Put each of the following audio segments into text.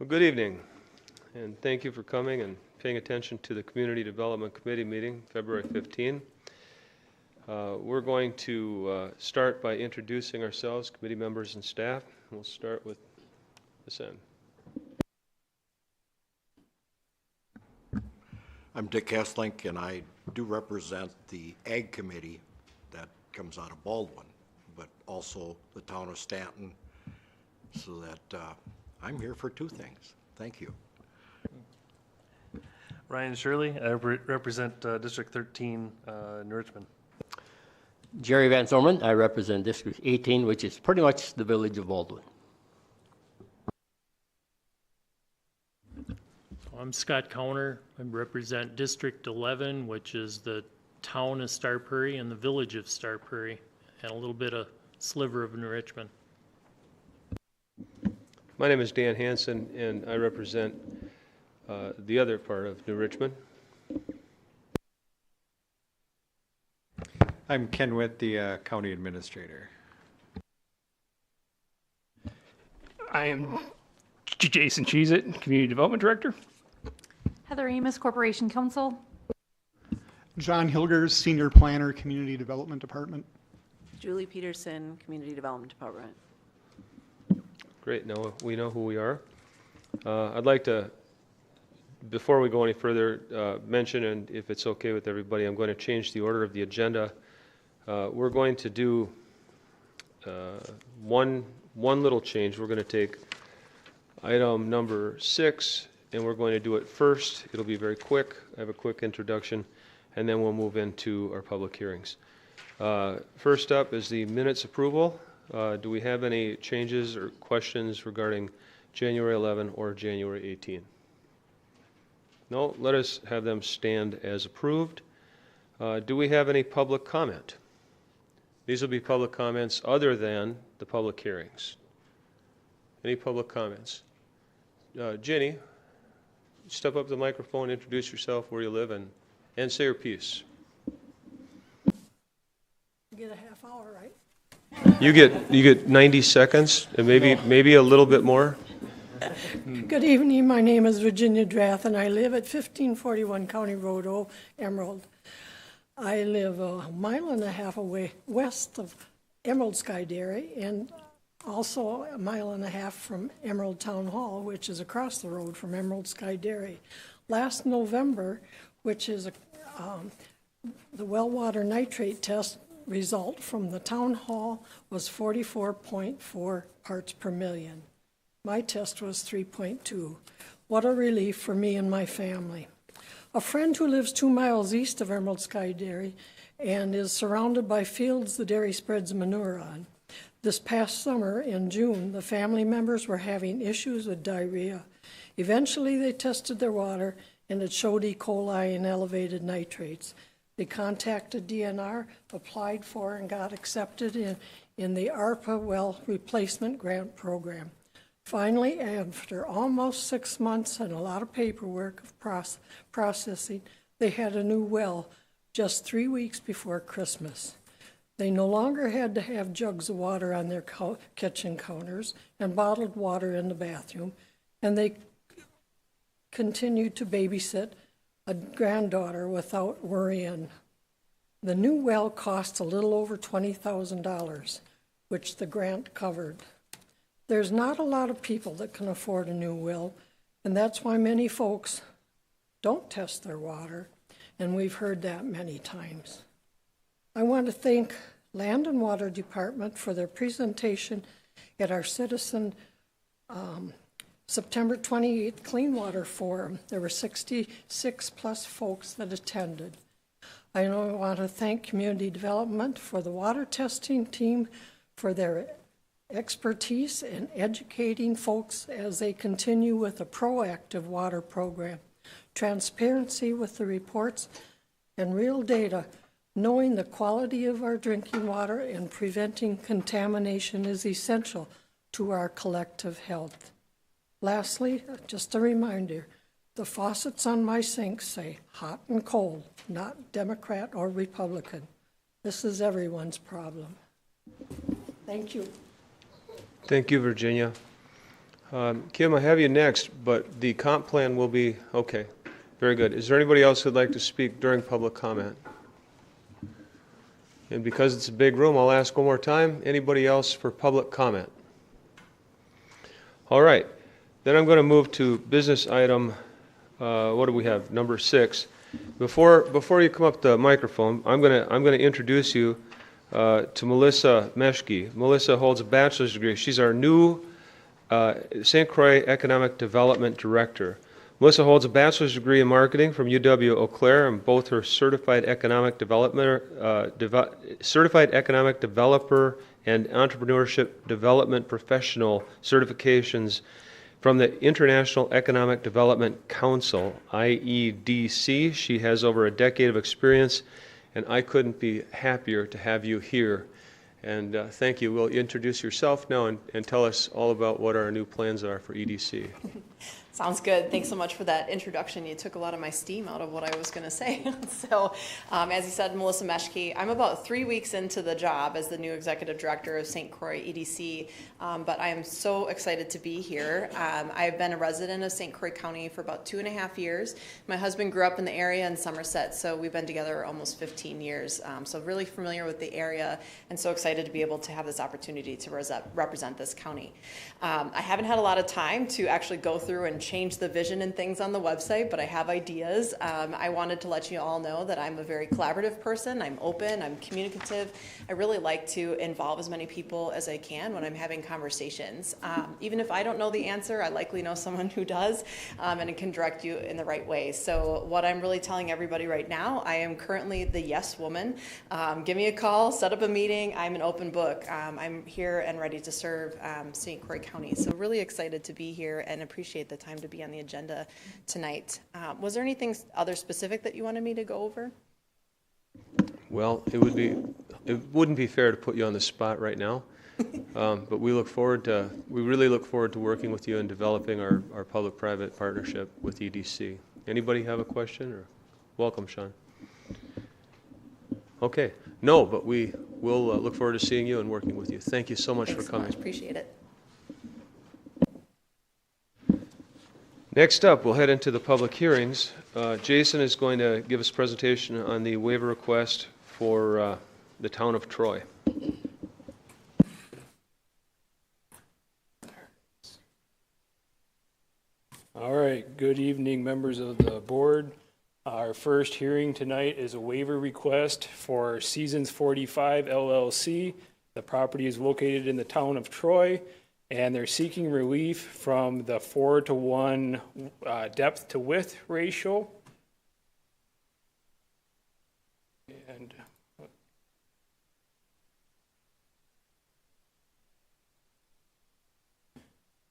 Well, good evening, and thank you for coming and paying attention to the Community Development Committee meeting, February 15. We're going to start by introducing ourselves, committee members and staff. We'll start with this end. I'm Dick Kesslink, and I do represent the Ag Committee that comes out of Baldwin, but also the town of Stanton, so that I'm here for two things. Thank you. Ryan Shirley, I represent District 13 in Richmond. Jerry Van Zorman, I represent District 18, which is pretty much the village of Baldwin. I'm Scott Counter. I represent District 11, which is the town of Star Prairie and the village of Star Prairie, and a little bit of sliver of New Richmond. My name is Dan Hansen, and I represent the other part of New Richmond. I'm Ken Witt, the County Administrator. I am Jason Cheesit, Community Development Director. Heather Amos, Corporation Counsel. John Hilgers, Senior Planner, Community Development Department. Julie Peterson, Community Development Department. Great, now we know who we are. I'd like to, before we go any further, mention, and if it's okay with everybody, I'm going to change the order of the agenda. We're going to do one little change. We're going to take item number 6, and we're going to do it first. It'll be very quick. I have a quick introduction, and then we'll move into our public hearings. First up is the minutes approval. Do we have any changes or questions regarding January 11 or January 18? No, let us have them stand as approved. Do we have any public comment? These will be public comments other than the public hearings. Any public comments? Jenny, step up to the microphone, introduce yourself, where you live, and say your piece. You get a half hour, right? You get 90 seconds, and maybe a little bit more. Good evening. My name is Virginia Drath, and I live at 1541 County Road, Emerald. I live a mile and a half away west of Emerald Sky Dairy, and also a mile and a half from Emerald Town Hall, which is across the road from Emerald Sky Dairy. Last November, which is the well water nitrate test result from the town hall was 44.4 parts per million. My test was 3.2. What a relief for me and my family. A friend who lives 2 miles east of Emerald Sky Dairy and is surrounded by fields the dairy spreads manure on. This past summer in June, the family members were having issues with diarrhea. Eventually they tested their water and it showed E. coli and elevated nitrates. They contacted DNR, applied for and got accepted in the ARPA well replacement grant program. Finally, after almost 6 months and a lot of paperwork of processing, they had a new well just 3 weeks before Christmas. They no longer had to have jugs of water on their kitchen counters and bottled water in the bathroom, and they continued to babysit a granddaughter without worrying. The new well cost a little over $20,000, which the grant covered. There's not a lot of people that can afford a new well, and that's why many folks don't test their water, and we've heard that many times. I want to thank Land and Water Department for their presentation at our Citizen September 28th Clean Water Forum. There were 66 plus folks that attended. I want to thank Community Development for the water testing team for their expertise in educating folks as they continue with a proactive water program. Transparency with the reports and real data. Knowing the quality of our drinking water and preventing contamination is essential to our collective health. Lastly, just a reminder, the faucets on my sink say hot and cold, not Democrat or Republican. This is everyone's problem. Thank you. Thank you, Virginia. Kim, I have you next, but the comp plan will be, okay, very good. Is there anybody else who'd like to speak during public comment? And because it's a big room, I'll ask one more time. Anybody else for public comment? All right, then I'm going to move to business item, what do we have, number 6. Before you come up to the microphone, I'm going to introduce you to Melissa Meschke. Melissa holds a bachelor's degree. She's our new St. Croix Economic Development Director. Melissa holds a bachelor's degree in marketing from UW-Eau Claire, and both her certified economic developer and entrepreneurship development professional certifications from the International Economic Development Council, IEDC. She has over a decade of experience, and I couldn't be happier to have you here. And thank you. Will you introduce yourself now and tell us all about what our new plans are for EDC? Sounds good. Thanks so much for that introduction. You took a lot of my steam out of what I was going to say. So, as you said, Melissa Meschke, I'm about 3 weeks into the job as the new executive director of St. Croix EDC, but I am so excited to be here. I've been a resident of St. Croix County for about 2.5 years. My husband grew up in the area in Somerset, so we've been together almost 15 years. So really familiar with the area, and so excited to be able to have this opportunity to represent this county. I haven't had a lot of time to actually go through and change the vision and things on the website, but I have ideas. I wanted to let you all know that I'm a very collaborative person. I'm open, I'm communicative. I really like to involve as many people as I can when I'm having conversations. Even if I don't know the answer, I likely know someone who does, and it can direct you in the right way. So what I'm really telling everybody right now, I am currently the yes woman. Give me a call, set up a meeting. I'm an open book. I'm here and ready to serve St. Croix County. So really excited to be here and appreciate the time to be on the agenda tonight. Was there anything other specific that you wanted me to go over? Well, it wouldn't be fair to put you on the spot right now, but we really look forward to working with you and developing our public-private partnership with EDC. Anybody have a question? Or welcome, Sean. Okay, no, but we will look forward to seeing you and working with you. Thank you so much for coming. Thanks so much. Appreciate it. Next up, we'll head into the public hearings. Jason is going to give us a presentation on the waiver request for the town of Troy. All right, good evening, members of the board. Our first hearing tonight is a waiver request for Seasons 45 LLC. The property is located in the town of Troy, and they're seeking relief from the 4-to-1 depth to width ratio.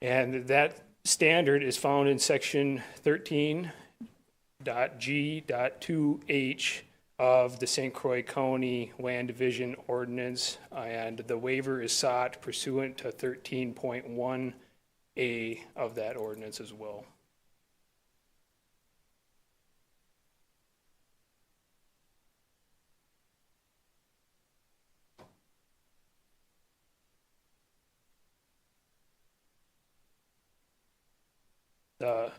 And that standard is found in section 13.G.2H of the St. Croix County Land Division Ordinance, and the waiver is sought pursuant to 13.1A of that ordinance as well. The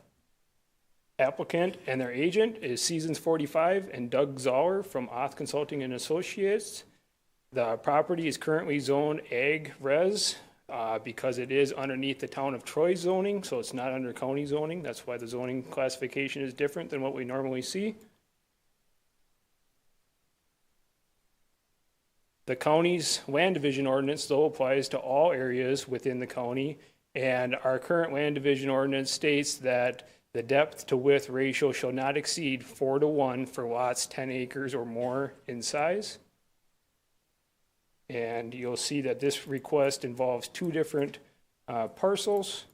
applicant and their agent is Seasons 45 and Doug Zoller from Oth Consulting and Associates. The property is currently zoned Ag Res because it is underneath the town of Troy zoning, so it's not under county zoning. That's why the zoning classification is different than what we normally see. The county's land division ordinance, though, applies to all areas within the county, and our current land division ordinance states that the depth to width ratio shall not exceed 4-to-1 for lots 10 acres or more in size. And you'll see that this request involves two different parcels,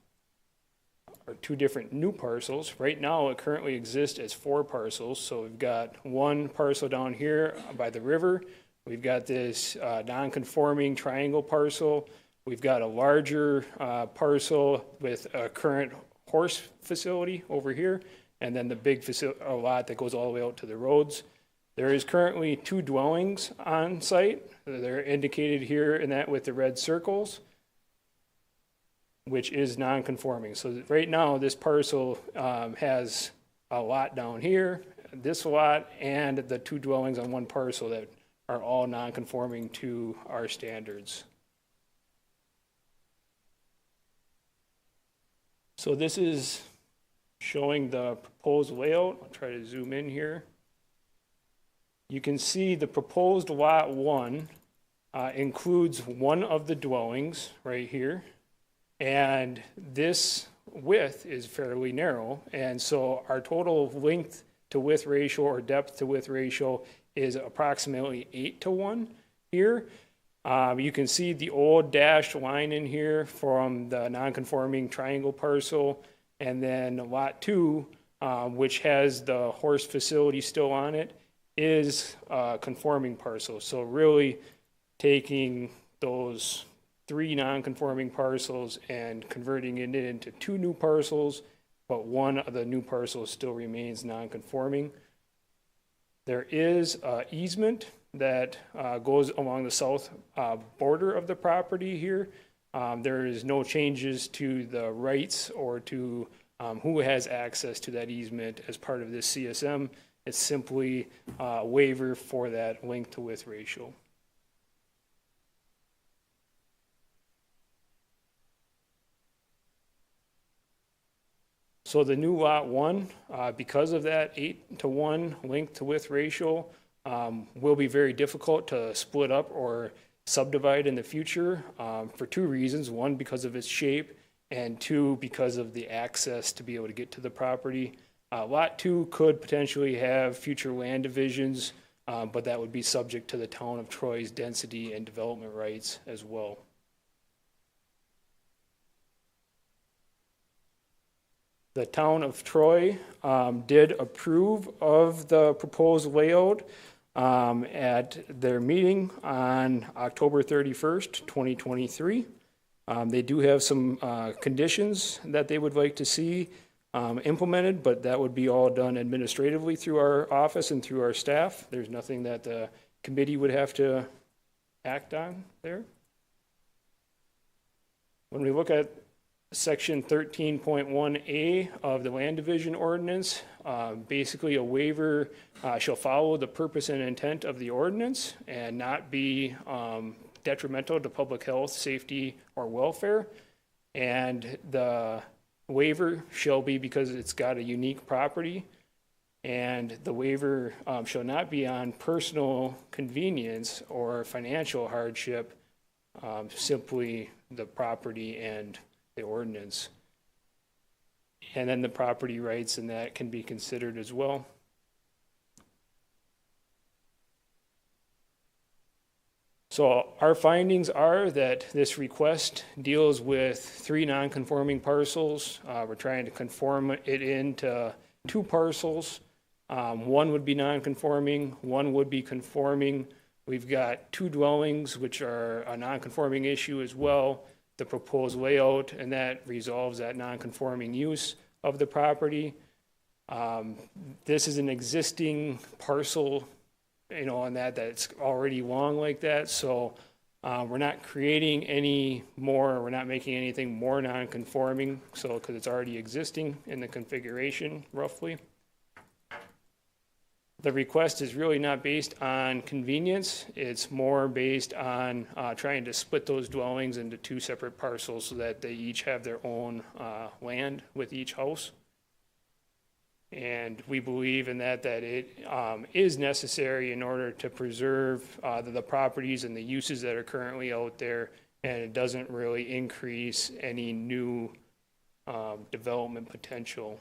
or two different new parcels. Right now, it currently exists as 4 parcels. So we've got one parcel down here by the river. We've got this non-conforming triangle parcel. We've got a larger parcel with a current horse facility over here, and then the big a lot that goes all the way out to the roads. There is currently 2 dwellings on site. They're indicated here in that with the red circles. which is non-conforming. So right now, this parcel has a lot down here, this lot, and the 2 dwellings on one parcel that are all non-conforming to our standards. So this is showing the proposed layout. I'll try to zoom in here. You can see the proposed lot 1 includes one of the dwellings right here. And this width is fairly narrow. And so our total length to width ratio or depth to width ratio is approximately 8:1 here. You can see the old dashed line in here from the non-conforming triangle parcel. And then lot 2, which has the horse facility still on it, is a conforming parcel. So really taking those 3 non-conforming parcels and converting it into 2 new parcels, but one of the new parcels still remains non-conforming. There is an easement that goes along the south border of the property here. There is no changes to the rights or to who has access to that easement as part of this CSM. It's simply a waiver for that length to width ratio. So the new lot 1, because of that 8:1 length to width ratio, will be very difficult to split up or subdivide in the future for 2 reasons. 1, because of its shape, and 2, because of the access to be able to get to the property. Lot 2 could potentially have future land divisions, but that would be subject to the town of Troy's density and development rights as well. The town of Troy did approve of the proposed layout at their meeting on October 31st, 2023. They do have some conditions that they would like to see implemented, but that would be all done administratively through our office and through our staff. There's nothing that the committee would have to act on there. When we look at Section 13.1A of the Land Division Ordinance, basically a waiver shall follow the purpose and intent of the ordinance and not be detrimental to public health, safety, or welfare. And the waiver shall be because it's got a unique property, and the waiver shall not be on personal convenience or financial hardship, simply the property and the ordinance. And then the property rights and that can be considered as well. So our findings are that this request deals with 3 non-conforming parcels. We're trying to conform it into 2 parcels. 1 would be non-conforming, 1 would be conforming. We've got 2 dwellings, which are a non-conforming issue as well. The proposed layout, and that resolves that non-conforming use of the property. This is an existing parcel, on that's already long like that. So we're not creating any more, we're not making anything more non-conforming. So, because it's already existing in the configuration roughly. The request is really not based on convenience. It's more based on trying to split those dwellings into 2 separate parcels so that they each have their own land with each house. And we believe in that it is necessary in order to preserve the properties and the uses that are currently out there, and it doesn't really increase any new development potential.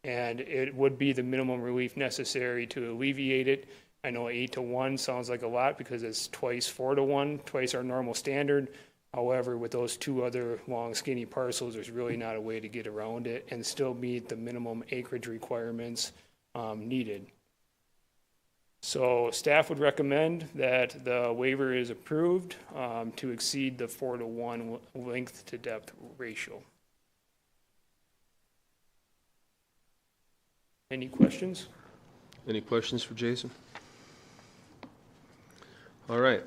And it would be the minimum relief necessary to alleviate it. I know 8:1 sounds like a lot because it's twice 4:1, twice our normal standard. However, with those 2 other long skinny parcels, there's really not a way to get around it and still meet the minimum acreage requirements needed. So staff would recommend that the waiver is approved to exceed the 4:1 length to depth ratio. Any questions? Any questions for Jason? All right.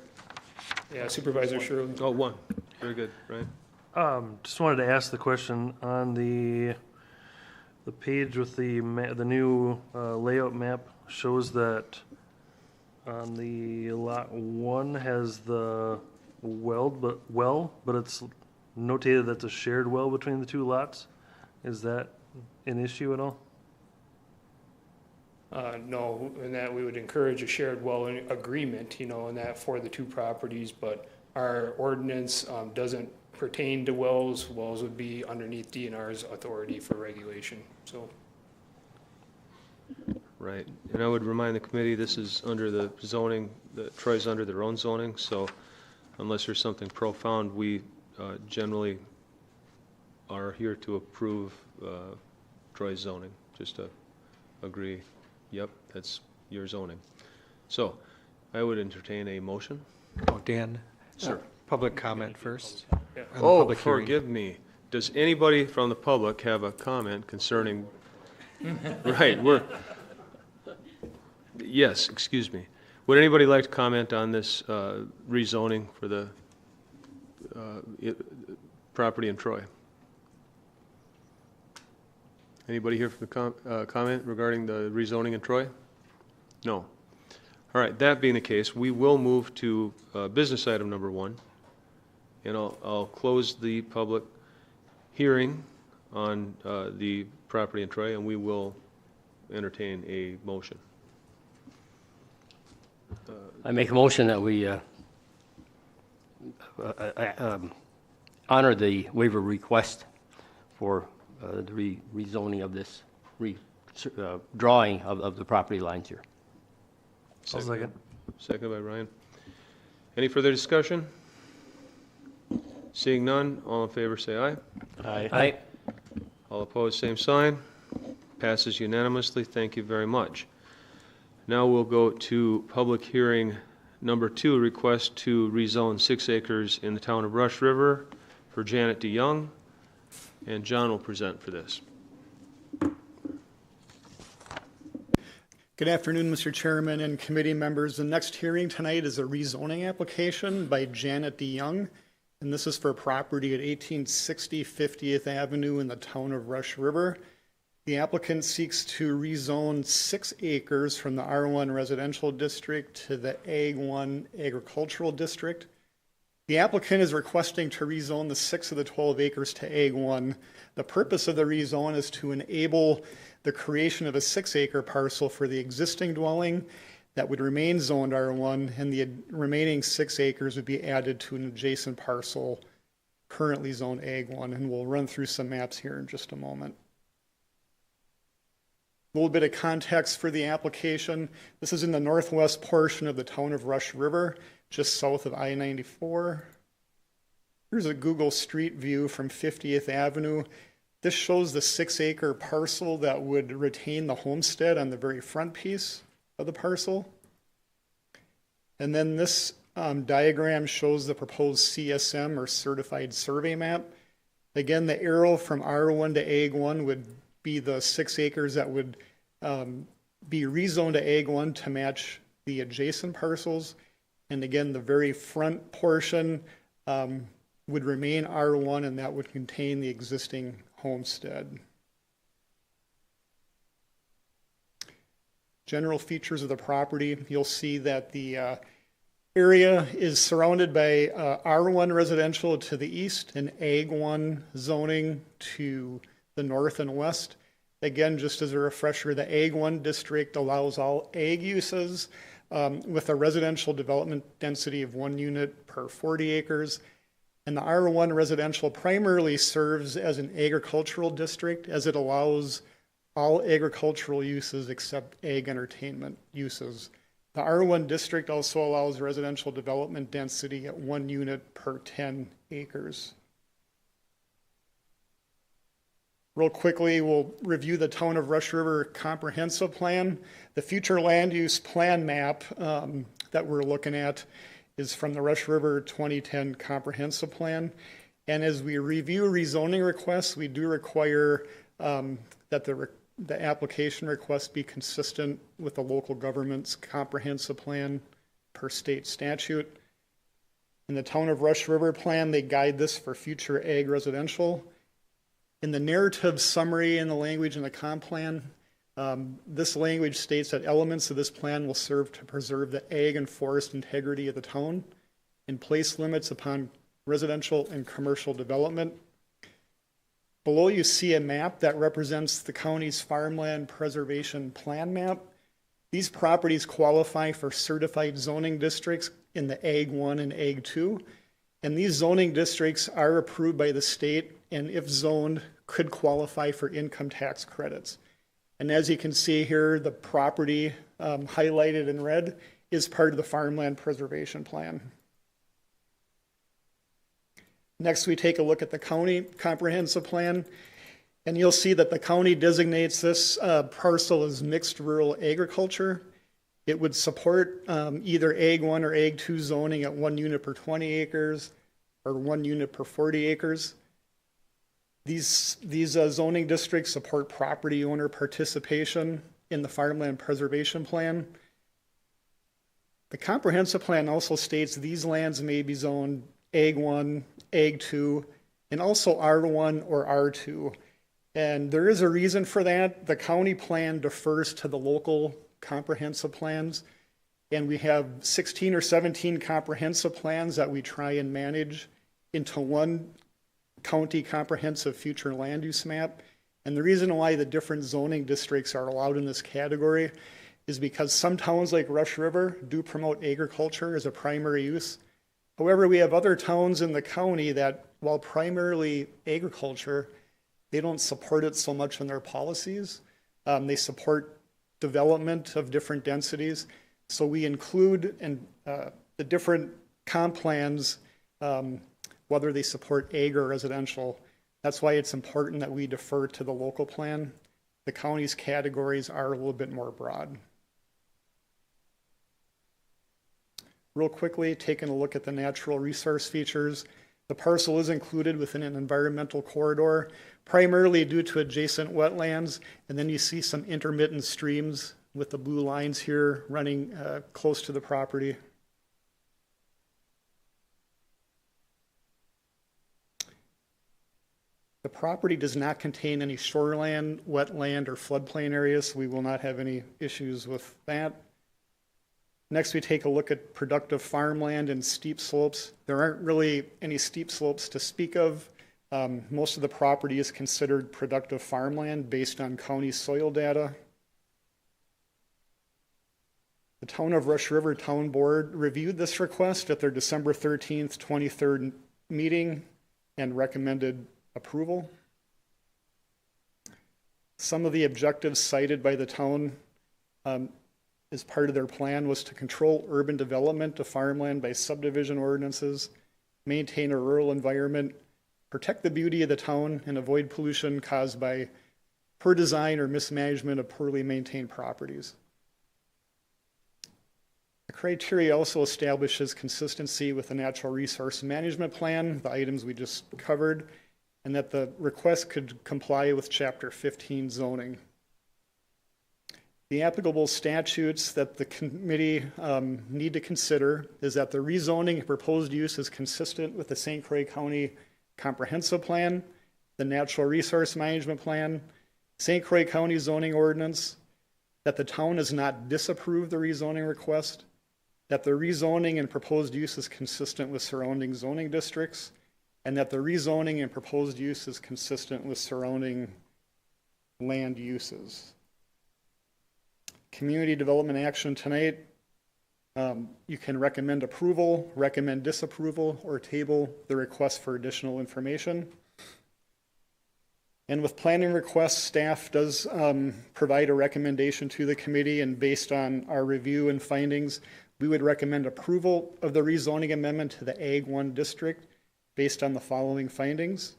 Yeah, Supervisor Shirley. Oh, 1. Very good, right? Just wanted to ask the question on the page with the new layout map shows that on the lot 1 has the but it's notated that's a shared well between the two lots. Is that an issue at all? No, and that we would encourage a shared well agreement, and that for the two properties, but our ordinance doesn't pertain to wells. Wells would be underneath DNR's authority for regulation, so. Right, and I would remind the committee, this is under the zoning, Troy's under their own zoning, so unless there's something profound, we generally are here to approve Troy's zoning, just to agree, yep, that's your zoning. So, I would entertain a motion. Oh, Dan? Sir. Public comment first. Yeah. on the Oh, public hearing. forgive me. Does anybody from the public have a comment concerning, right, yes, excuse me. Would anybody like to comment on this rezoning for the property in Troy? Anybody here for the comment regarding the rezoning in Troy? No. All right, that being the case, we will move to business item number 1. And I'll close the public hearing on the property in Troy, and we will entertain a motion. I make a motion that we honor the waiver request for the rezoning of this drawing of the property lines here. I'll second. Second by Ryan. Any further discussion? Seeing none, all in favor say aye. Aye. All opposed, same sign. Passes unanimously. Thank you very much. Now we'll go to public hearing number 2, request to rezone 6 acres in the town of Rush River for Janet DeYoung, and John will present for this. Good afternoon, Mr. Chairman and committee members. The next hearing tonight is a rezoning application by Janet DeYoung, and this is for property at 1860 50th Avenue in the town of Rush River. The applicant seeks to rezone 6 acres from the R1 residential district to the Ag 1 agricultural district. The applicant is requesting to rezone the 6 of the 12 acres to Ag 1. The purpose of the rezone is to enable the creation of a 6-acre parcel for the existing dwelling that would remain zoned R1, and the remaining 6 acres would be added to an adjacent parcel currently zoned Ag 1, and we'll run through some maps here in just a moment. A little bit of context for the application. This is in the northwest portion of the town of Rush River, just south of I-94. Here's a Google Street view from 50th Avenue. This shows the 6-acre parcel that would retain the homestead on the very front piece of the parcel. And then this diagram shows the proposed CSM, or certified survey map. Again, the arrow from R1 to Ag 1 would be the 6 acres that would be rezoned to Ag 1 to match the adjacent parcels. And again, the very front portion would remain R1, and that would contain the existing homestead. General features of the property, you'll see that the area is surrounded by R1 residential to the east and Ag 1 zoning to the north and west. Again, just as a refresher, the Ag 1 district allows all ag uses with a residential development density of 1 unit per 40 acres. And the R1 residential primarily serves as an agricultural district, as it allows all agricultural uses except ag entertainment uses. The R1 district also allows residential development density at 1 unit per 10 acres. Real quickly, we'll review the Town of Rush River Comprehensive Plan. The future land use plan map that we're looking at is from the Rush River 2010 Comprehensive Plan. And as we review rezoning requests, we do require that the application request be consistent with the local government's comprehensive plan per state statute. In the Town of Rush River plan, they guide this for future ag residential. In the narrative summary in the language in the comp plan, this language states that elements of this plan will serve to preserve the ag and forest integrity of the town and place limits upon residential and commercial development. Below you see a map that represents the county's farmland preservation plan map. These properties qualify for certified zoning districts in the Ag 1 and Ag 2. And these zoning districts are approved by the state and if zoned could qualify for income tax credits. And as you can see here, the property highlighted in red is part of the farmland preservation plan. Next, we take a look at the county comprehensive plan, and you'll see that the county designates this parcel as mixed rural agriculture. It would support either Ag 1 or Ag 2 zoning at 1 unit per 20 acres or 1 unit per 40 acres. These zoning districts support property owner participation in the farmland preservation plan. The comprehensive plan also states these lands may be zoned Ag 1, Ag 2, and also R1 or R2. And there is a reason for that. The county plan defers to the local comprehensive plans. And we have 16 or 17 comprehensive plans that we try and manage into one county comprehensive future land use map. And the reason why the different zoning districts are allowed in this category is because some towns like Rush River do promote agriculture as a primary use. However, we have other towns in the county that, while primarily agriculture, they don't support it so much in their policies. They support development of different densities. So we include in the different comp plans, whether they support ag or residential. That's why it's important that we defer to the local plan. The county's categories are a little bit more broad. Real quickly, taking a look at the natural resource features. The parcel is included within an environmental corridor, primarily due to adjacent wetlands, and then you see some intermittent streams with the blue lines here running close to the property. The property does not contain any shoreland, wetland, or floodplain areas, so we will not have any issues with that. Next, we take a look at productive farmland and steep slopes. There aren't really any steep slopes to speak of. Most of the property is considered productive farmland based on county soil data. The Town of Rush River Town Board reviewed this request at their December 13th, 23rd meeting and recommended approval. Some of the objectives cited by the town as part of their plan was to control urban development of farmland by subdivision ordinances, maintain a rural environment, protect the beauty of the town, and avoid pollution caused by poor design or mismanagement of poorly maintained properties. The criteria also establishes consistency with the natural resource management plan, the items we just covered, and that the request could comply with Chapter 15 zoning. The applicable statutes that the committee need to consider is that the rezoning and proposed use is consistent with the St. Croix County Comprehensive Plan, the Natural Resource Management Plan, St. Croix County zoning ordinance, that the town has not disapproved the rezoning request, that the rezoning and proposed use is consistent with surrounding zoning districts, and that the rezoning and proposed use is consistent with surrounding land uses. Community development action tonight, you can recommend approval, recommend disapproval, or table the request for additional information. And with planning requests, staff does provide a recommendation to the committee, and based on our review and findings, we would recommend approval of the rezoning amendment to the Ag 1 district based on the following findings: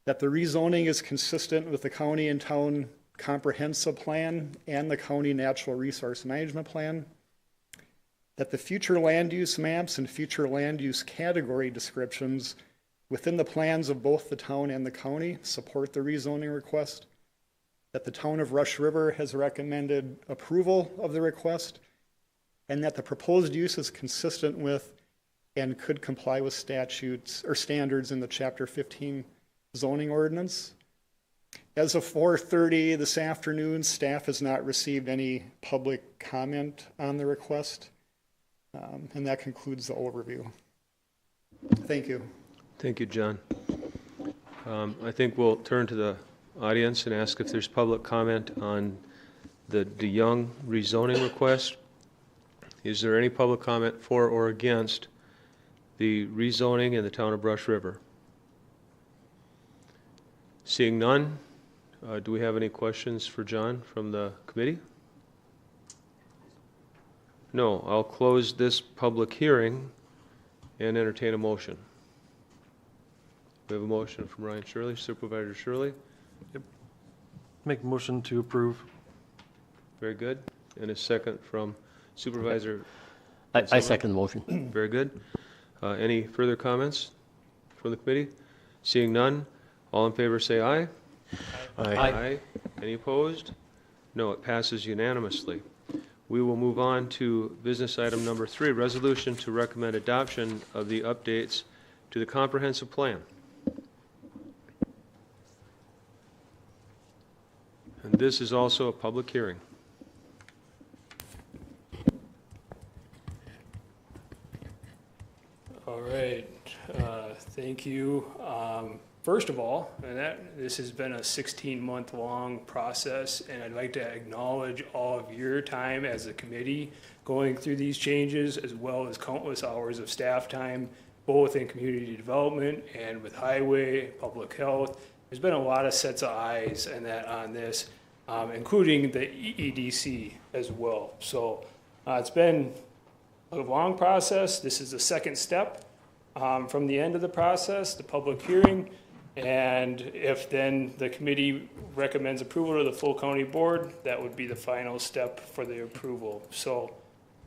that the rezoning is consistent with the county and town comprehensive plan and the county natural resource management plan, that the future land use maps and future land use category descriptions within the plans of both the town and the county support the rezoning request, that the town of Rush River has recommended approval of the request, and that the proposed use is consistent with and could comply with statutes or standards in the Chapter 15 zoning ordinance. As of 4:30 this afternoon, staff has not received any public comment on the request. And that concludes the overview. Thank you. Thank you, John. I think we'll turn to the audience and ask if there's public comment on the DeYoung rezoning request. Is there any public comment for or against the rezoning in the town of Brush River? Seeing none, do we have any questions for John from the committee? No, I'll close this public hearing and entertain a motion. We have a motion from Ryan Shirley, Supervisor Shirley. Make a motion to approve. Very good. And a second from Supervisor. I second the motion. Very good. Any further comments from the committee? Seeing none, all in favor say aye. Aye. Any opposed? No, it passes unanimously. We will move on to business item number 3, resolution to recommend adoption of the updates to the comprehensive plan. And this is also a public hearing. All right, thank you. First of all, this has been a 16-month-long process, and I'd like to acknowledge all of your time as a committee going through these changes, as well as countless hours of staff time, both in community development and with highway, public health. There's been a lot of sets of eyes and that on this, including the EDC as well. So it's been a long process. This is the second step from the end of the process, the public hearing. And if then the committee recommends approval to the full county board, that would be the final step for the approval. So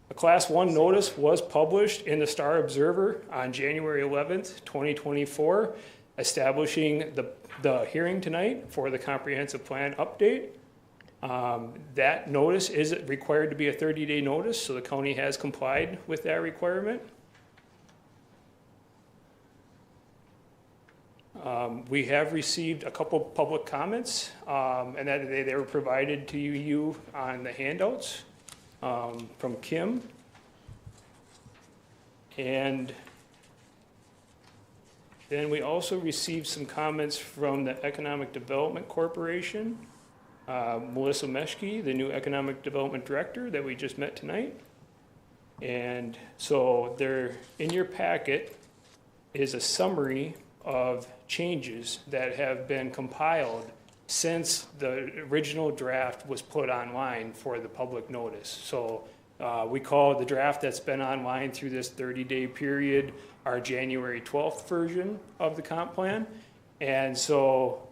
a Class 1 notice was published in the Star Observer on January 11th, 2024, establishing the hearing tonight for the comprehensive plan update. That notice is required to be a 30-day notice, so the county has complied with that requirement. We have received a couple public comments, and that they were provided to you on the handouts from Kim. And then we also received some comments from the Economic Development Corporation, Melissa Meschke, the new Economic Development Director that we just met tonight. And so there, in your packet is a summary of changes that have been compiled since the original draft was put online for the public notice. So we call the draft that's been online through this 30-day period our January 12th version of the comp plan. And so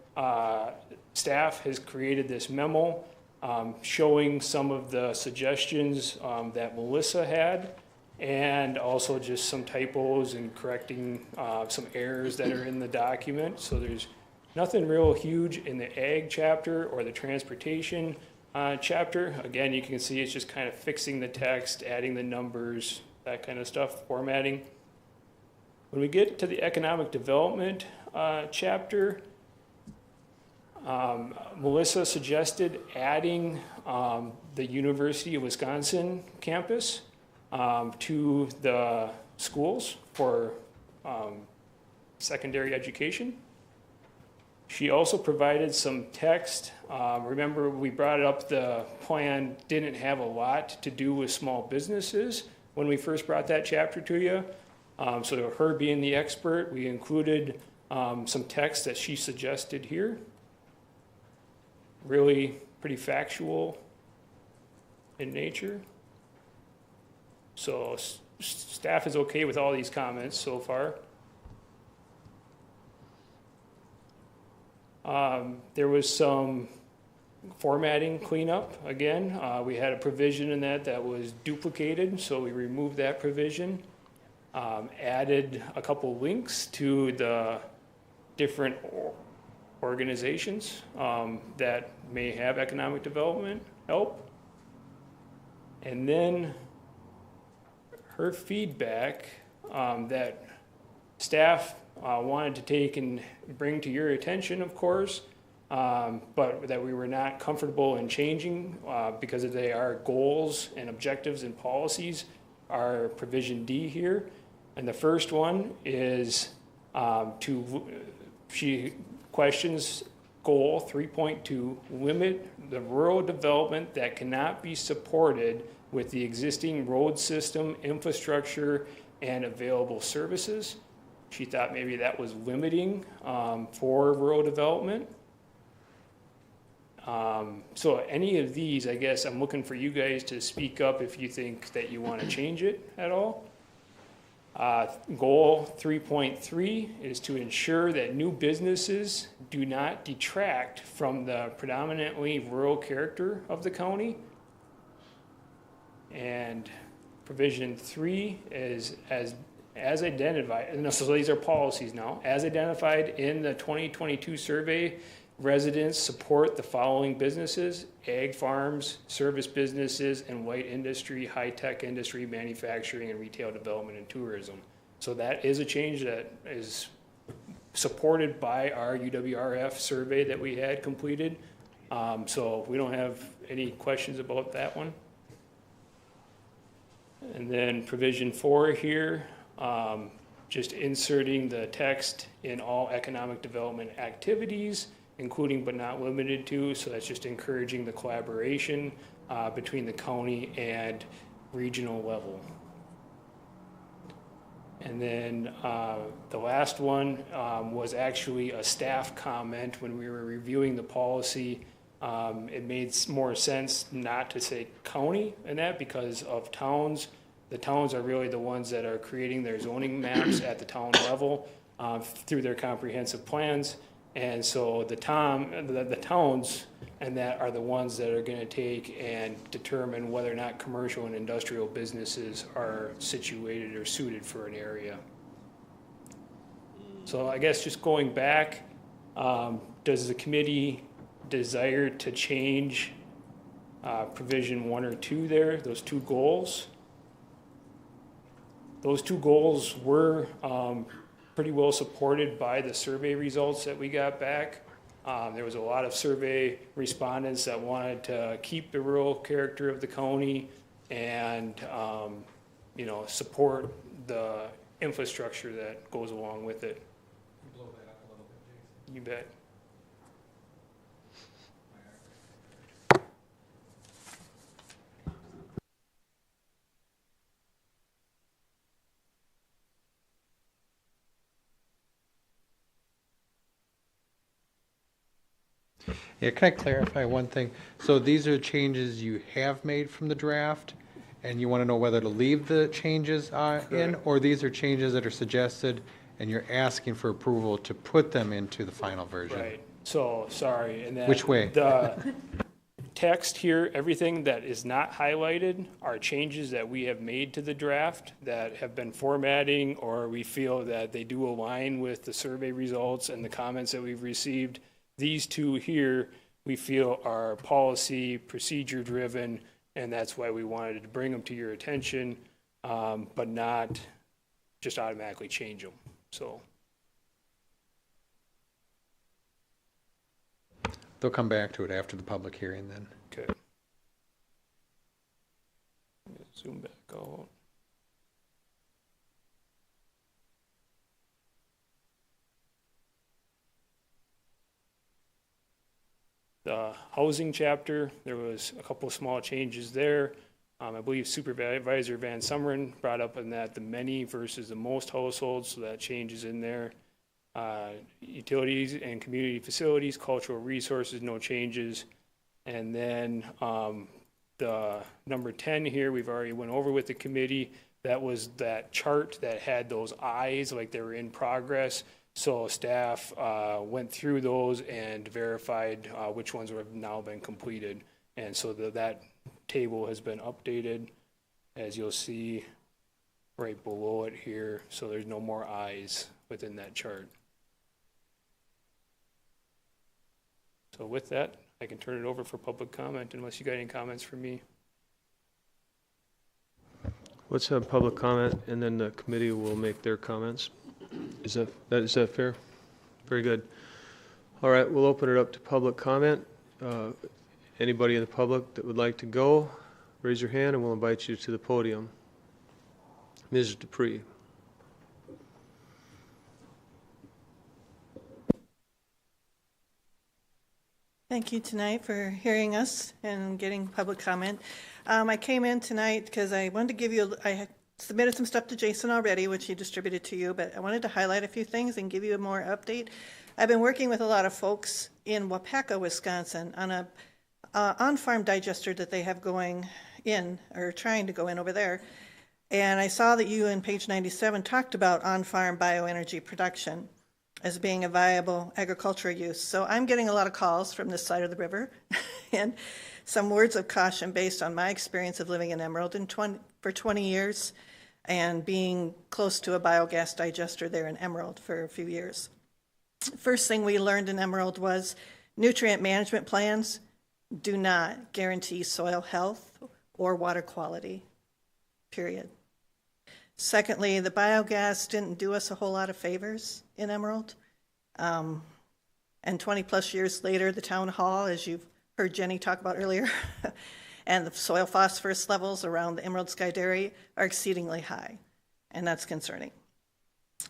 staff has created this memo showing some of the suggestions that Melissa had, and also just some typos and correcting some errors that are in the document. So there's nothing real huge in the ag chapter or the transportation chapter. Again, you can see it's just kind of fixing the text, adding the numbers, that kind of stuff, formatting. When we get to the economic development chapter, Melissa suggested adding the University of Wisconsin campus to the schools for secondary education. She also provided some text. Remember, we brought up the plan didn't have a lot to do with small businesses when we first brought that chapter to you. So her being the expert, we included some text that she suggested here. Really pretty factual in nature. So staff is okay with all these comments so far. There was some formatting cleanup. Again, we had a provision in that was duplicated, so we removed that provision. Added a couple links to the different organizations that may have economic development help. And then her feedback that staff wanted to take and bring to your attention, of course, but that we were not comfortable in changing because they are goals and objectives and policies are provision D here. And the first one is she questions goal 3.2, limit the rural development that cannot be supported with the existing road system, infrastructure, and available services. She thought maybe that was limiting for rural development. So any of these, I guess I'm looking for you guys to speak up if you think that you want to change it at all. Goal 3.3 is to ensure that new businesses do not detract from the predominantly rural character of the county. And provision 3 is as identified, and so these are policies now, as identified in the 2022 survey, residents support the following businesses: ag farms, service businesses, and light industry, high-tech industry, manufacturing, and retail development and tourism. So that is a change that is supported by our UWRF survey that we had completed. So we don't have any questions about that one. And then provision 4 here, just inserting the text in all economic development activities, including but not limited to, so that's just encouraging the collaboration between the county and regional level. And then the last one was actually a staff comment when we were reviewing the policy. It made more sense not to say county in that because of towns. The towns are really the ones that are creating their zoning maps at the town level through their comprehensive plans. And so the towns and that are the ones that are going to take and determine whether or not commercial and industrial businesses are situated or suited for an area. So I guess just going back, does the committee desire to change provision 1 or 2 there, those 2 goals? Those 2 goals were pretty well supported by the survey results that we got back. There was a lot of survey respondents that wanted to keep the rural character of the county and, you know, support the infrastructure that goes along with it. Blow that up a little bit, Jason. You bet. Yeah, can I clarify one thing? So these are changes you have made from the draft, and you want to know whether to leave the changes in, or these are changes that are suggested, and you're asking for approval to put them into the final version? Right. So, sorry. And then Which way? The text here, everything that is not highlighted are changes that we have made to the draft that have been formatting, or we feel that they do align with the survey results and the comments that we've received. These 2 here, we feel are policy, procedure driven, and that's why we wanted to bring them to your attention, but not just automatically change them. So They'll come back to it after the public hearing then. okay. Zoom back out. The housing chapter, there was a couple of small changes there. I believe Supervisor Van Summeren brought up in that the many versus the most households, so that changes in there. Utilities and community facilities, cultural resources, no changes. And then the number 10 here, we've already went over with the committee. That was that chart that had those eyes like they were in progress. So staff went through those and verified which ones have now been completed. And so that table has been updated, as you'll see right below it here. So there's no more eyes within that chart. So with that, I can turn it over for public comment unless you got any comments for me. Let's have public comment, and then the committee will make their comments. Is that fair? Very good. All right, we'll open it up to public comment. Anybody in the public that would like to go, raise your hand and we'll invite you to the podium. Ms. Dupree. Thank you tonight for hearing us and getting public comment. I came in tonight because I wanted to give you, I had submitted some stuff to Jason already, which he distributed to you, but I wanted to highlight a few things and give you a more update. I've been working with a lot of folks in Waupaca, Wisconsin on a on-farm digester that they have going in, or trying to go in over there. And I saw that you in page 97 talked about on-farm bioenergy production as being a viable agricultural use. So I'm getting a lot of calls from this side of the river and some words of caution based on my experience of living in Emerald for 20 years and being close to a biogas digester there in Emerald for a few years. First thing we learned in Emerald was nutrient management plans do not guarantee soil health or water quality, period. Secondly, the biogas didn't do us a whole lot of favors in Emerald. And 20 plus years later, the town hall, as you've heard Jenny talk about earlier, and the soil phosphorus levels around the Emerald Sky Dairy are exceedingly high, and that's concerning.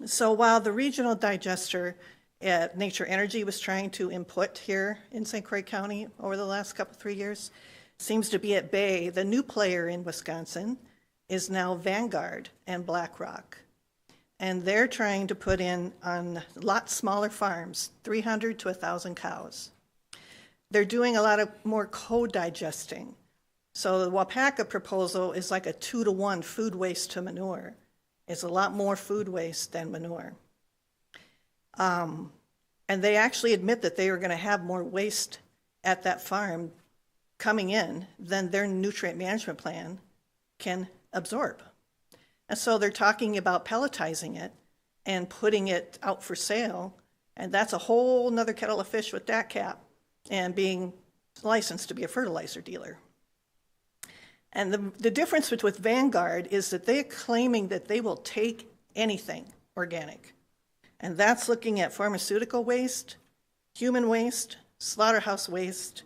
So while the regional digester at Nature Energy was trying to input here in St. Croix County over the last 3 years, seems to be at bay, the new player in Wisconsin is now Vanguard and BlackRock. And they're trying to put in on a lot smaller farms, 300 to 1,000 cows. They're doing a lot of more co-digesting. So the Waupaca proposal is like a 2-to-1 food waste to manure. It's a lot more food waste than manure. And they actually admit that they are going to have more waste at that farm coming in than their nutrient management plan can absorb. And so they're talking about pelletizing it and putting it out for sale. And that's a whole nother kettle of fish with DATCAP and being licensed to be a fertilizer dealer. And the difference with Vanguard is that they're claiming that they will take anything organic. And that's looking at pharmaceutical waste, human waste, slaughterhouse waste,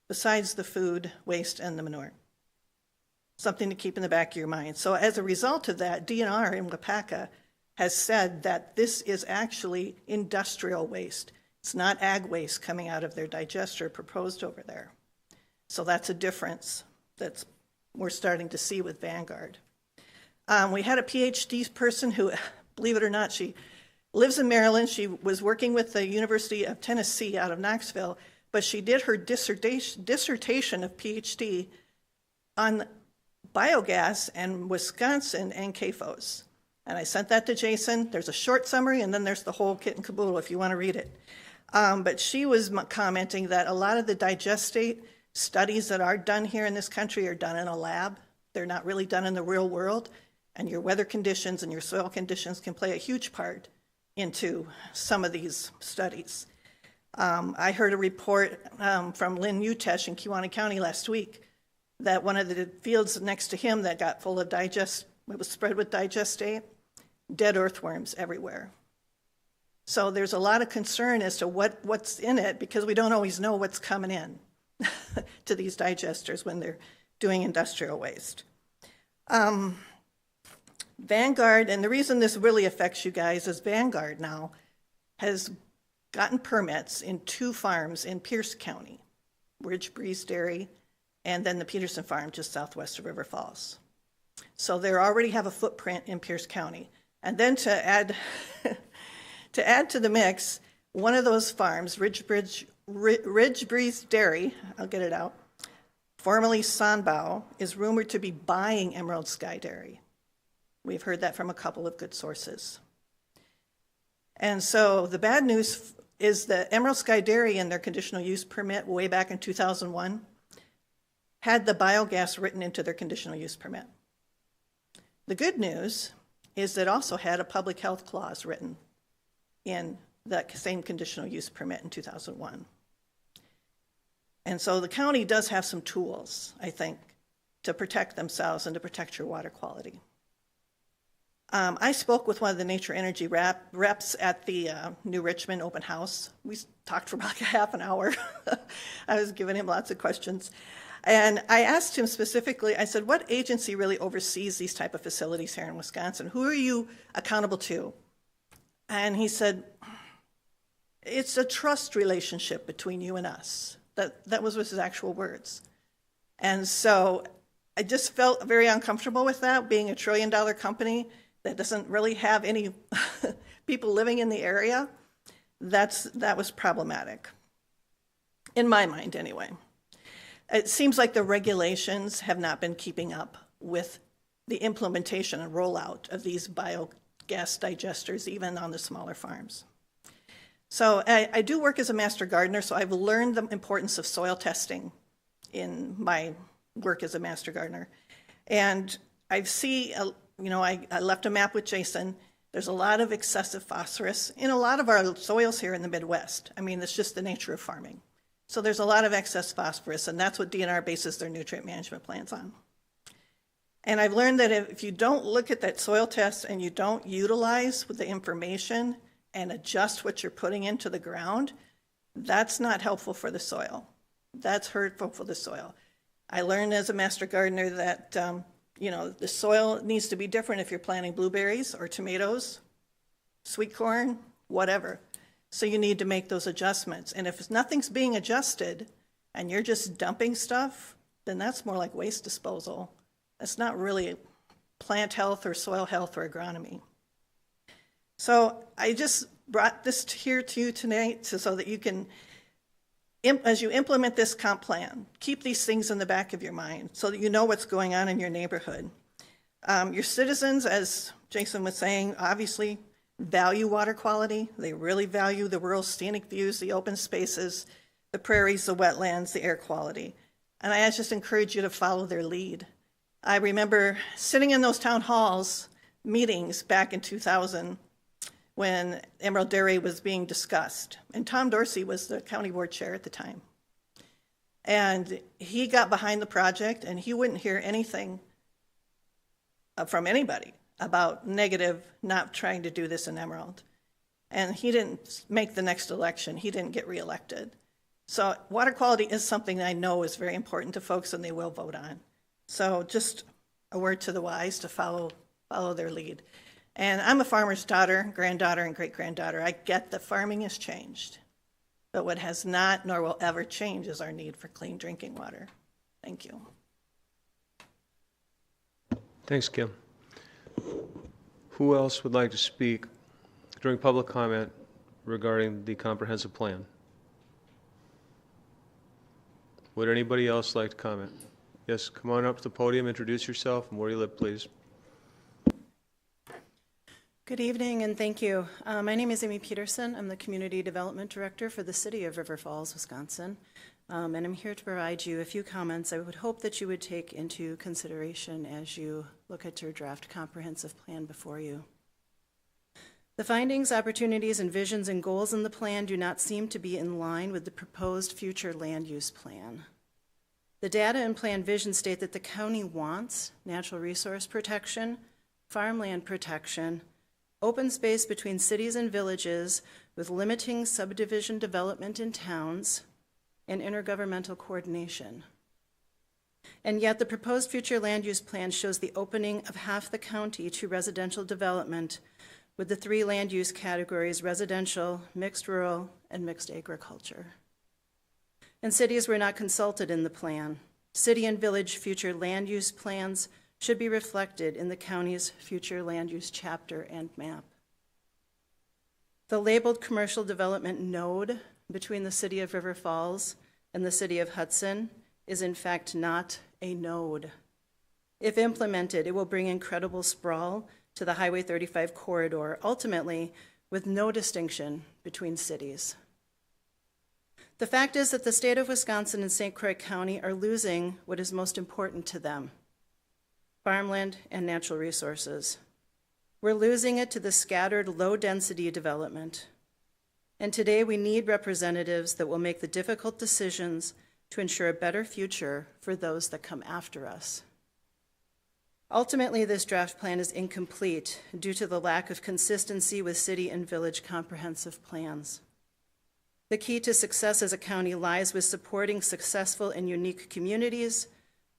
besides the food waste and the manure. Something to keep in the back of your mind. So as a result of that, DNR in Waupaca has said that this is actually industrial waste. It's not ag waste coming out of their digester proposed over there. So that's a difference that we're starting to see with Vanguard. We had a PhD person who, believe it or not, she lives in Maryland. She was working with the University of Tennessee out of Knoxville, but she did her dissertation of PhD on biogas and Wisconsin and CAFOs. And I sent that to Jason. There's a short summary, and then there's the whole kit and caboodle if you want to read it. But she was commenting that a lot of the digestate studies that are done here in this country are done in a lab. They're not really done in the real world, and your weather conditions and your soil conditions can play a huge part into some of these studies. I heard a report from Lynn Utesh in Kewaunee County last week that one of the fields next to him that got full of it was spread with digestate, dead earthworms everywhere. So there's a lot of concern as to what's in it because we don't always know what's coming in to these digesters when they're doing industrial waste. Vanguard, and the reason this really affects you guys is Vanguard now has gotten permits in 2 farms in Pierce County, Ridge Breeze Dairy, and then the Peterson Farm just southwest of River Falls. So they already have a footprint in Pierce County. And then to add to the mix, one of those farms, Ridge Breeze Dairy, I'll get it out, formerly Sanbao, is rumored to be buying Emerald Sky Dairy. We've heard that from a couple of good sources. And so the bad news is that Emerald Sky Dairy in their conditional use permit way back in 2001 had the biogas written into their conditional use permit. The good news is that also had a public health clause written in that same conditional use permit in 2001. And so the county does have some tools, I think, to protect themselves and to protect your water quality. I spoke with one of the Nature Energy reps at the New Richmond open house. We talked for about like a half an hour. I was giving him lots of questions. And I asked him specifically, I said, what agency really oversees these type of facilities here in Wisconsin? Who are you accountable to? And he said, it's a trust relationship between you and us. That was his actual words. And so I just felt very uncomfortable with that, being a $1 trillion company that doesn't really have any people living in the area. That was problematic, in my mind anyway. It seems like the regulations have not been keeping up with the implementation and rollout of these biogas digesters, even on the smaller farms. So I do work as a master gardener, so I've learned the importance of soil testing in my work as a master gardener. And I see, I left a map with Jason. There's a lot of excessive phosphorus in a lot of our soils here in the Midwest. I mean, it's just the nature of farming. So there's a lot of excess phosphorus, and that's what DNR bases their nutrient management plans on. And I've learned that if you don't look at that soil test and you don't utilize the information and adjust what you're putting into the ground, that's not helpful for the soil. That's hurtful for the soil. I learned as a master gardener that the soil needs to be different if you're planting blueberries or tomatoes, sweet corn, whatever. So you need to make those adjustments. And if nothing's being adjusted and you're just dumping stuff, then that's more like waste disposal. That's not really plant health or soil health or agronomy. So I just brought this here to you tonight so that you can, as you implement this comp plan, keep these things in the back of your mind so that you know what's going on in your neighborhood. Your citizens, as Jason was saying, obviously value water quality. They really value the rural scenic views, the open spaces, the prairies, the wetlands, the air quality. And I just encourage you to follow their lead. I remember sitting in those town halls meetings back in 2000 when Emerald Dairy was being discussed. And Tom Dorsey was the county board chair at the time. And he got behind the project and he wouldn't hear anything from anybody about negative not trying to do this in Emerald. And he didn't make the next election. He didn't get reelected. So water quality is something that I know is very important to folks and they will vote on. So just a word to the wise to follow their lead. And I'm a farmer's daughter, granddaughter, and great-granddaughter. I get that farming has changed. But what has not nor will ever change is our need for clean drinking water. Thank you. Thanks, Kim. Who else would like to speak during public comment regarding the comprehensive plan? Would anybody else like to comment? Yes, come on up to the podium, introduce yourself, and where you live, please. Good evening, and thank you. My name is Amy Peterson. I'm the Community Development Director for the City of River Falls, Wisconsin. And I'm here to provide you a few comments I would hope that you would take into consideration as you look at your draft comprehensive plan before you. The findings, opportunities, and visions and goals in the plan do not seem to be in line with the proposed future land use plan. The data and plan vision state that the county wants natural resource protection, farmland protection, open space between cities and villages with limiting subdivision development in towns, and intergovernmental coordination. And yet the proposed future land use plan shows the opening of half the county to residential development with the 3 land use categories: residential, mixed rural, and mixed agriculture. And cities were not consulted in the plan. City and village future land use plans should be reflected in the county's future land use chapter and map. The labeled commercial development node between the city of River Falls and the city of Hudson is in fact not a node. If implemented, it will bring incredible sprawl to the Highway 35 corridor, ultimately with no distinction between cities. The fact is that the state of Wisconsin and St. Croix County are losing what is most important to them: farmland and natural resources. We're losing it to the scattered, low-density development. And today we need representatives that will make the difficult decisions to ensure a better future for those that come after us. Ultimately, this draft plan is incomplete due to the lack of consistency with city and village comprehensive plans. The key to success as a county lies with supporting successful and unique communities